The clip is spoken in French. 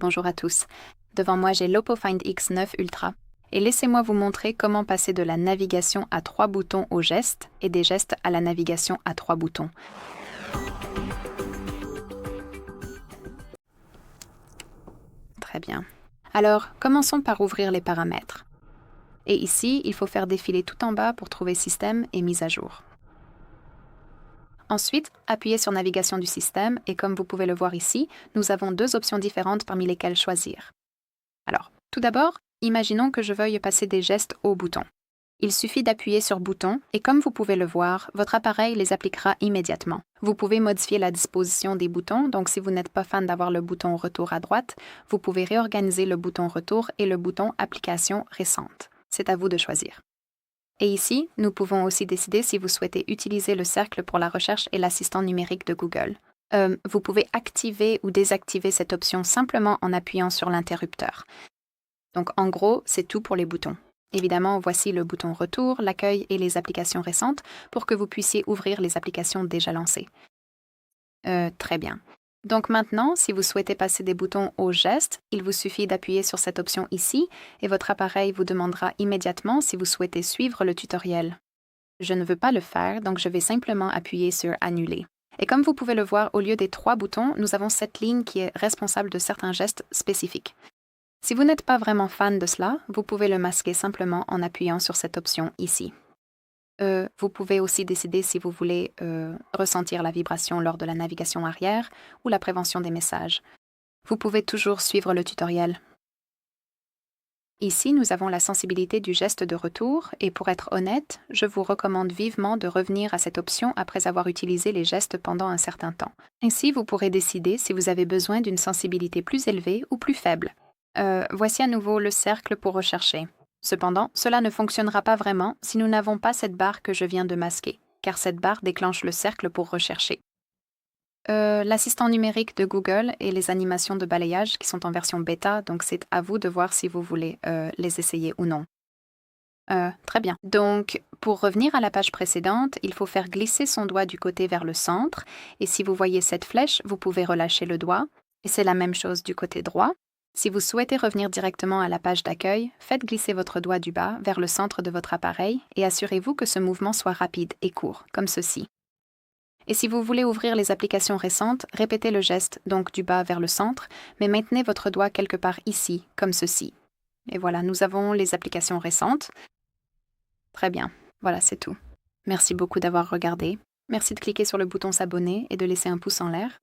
Bonjour à tous. Devant moi, j'ai l'Oppo Find X9 Ultra. Et laissez-moi vous montrer comment passer de la navigation à 3 boutons aux gestes et des gestes à la navigation à 3 boutons. Très bien. Alors, commençons par ouvrir les paramètres. Et ici, il faut faire défiler tout en bas pour trouver Système et Mise à jour. Ensuite, appuyez sur Navigation du système et comme vous pouvez le voir ici, nous avons 2 options différentes parmi lesquelles choisir. Alors, tout d'abord, imaginons que je veuille passer des gestes aux boutons. Il suffit d'appuyer sur Bouton et comme vous pouvez le voir, votre appareil les appliquera immédiatement. Vous pouvez modifier la disposition des boutons, donc si vous n'êtes pas fan d'avoir le bouton Retour à droite, vous pouvez réorganiser le bouton Retour et le bouton Application récente. C'est à vous de choisir. Et ici, nous pouvons aussi décider si vous souhaitez utiliser le cercle pour la recherche et l'assistant numérique de Google. Vous pouvez activer ou désactiver cette option simplement en appuyant sur l'interrupteur. Donc en gros, c'est tout pour les boutons. Évidemment, voici le bouton Retour, l'accueil et les applications récentes pour que vous puissiez ouvrir les applications déjà lancées. Très bien. Donc maintenant, si vous souhaitez passer des boutons aux gestes, il vous suffit d'appuyer sur cette option ici et votre appareil vous demandera immédiatement si vous souhaitez suivre le tutoriel. Je ne veux pas le faire, donc je vais simplement appuyer sur Annuler. Et comme vous pouvez le voir, au lieu des 3 boutons, nous avons cette ligne qui est responsable de certains gestes spécifiques. Si vous n'êtes pas vraiment fan de cela, vous pouvez le masquer simplement en appuyant sur cette option ici. Vous pouvez aussi décider si vous voulez ressentir la vibration lors de la navigation arrière ou la prévention des messages. Vous pouvez toujours suivre le tutoriel. Ici, nous avons la sensibilité du geste de retour et pour être honnête, je vous recommande vivement de revenir à cette option après avoir utilisé les gestes pendant un certain temps. Ainsi, vous pourrez décider si vous avez besoin d'une sensibilité plus élevée ou plus faible. Voici à nouveau le cercle pour rechercher. Cependant, cela ne fonctionnera pas vraiment si nous n'avons pas cette barre que je viens de masquer, car cette barre déclenche le cercle pour rechercher. L'assistant numérique de Google et les animations de balayage qui sont en version bêta, donc c'est à vous de voir si vous voulez les essayer ou non. Très bien. Donc, pour revenir à la page précédente, il faut faire glisser son doigt du côté vers le centre, et si vous voyez cette flèche, vous pouvez relâcher le doigt, et c'est la même chose du côté droit. Si vous souhaitez revenir directement à la page d'accueil, faites glisser votre doigt du bas vers le centre de votre appareil et assurez-vous que ce mouvement soit rapide et court, comme ceci. Et si vous voulez ouvrir les applications récentes, répétez le geste, donc du bas vers le centre, mais maintenez votre doigt quelque part ici, comme ceci. Et voilà, nous avons les applications récentes. Très bien, voilà, c'est tout. Merci beaucoup d'avoir regardé. Merci de cliquer sur le bouton s'abonner et de laisser un pouce en l'air.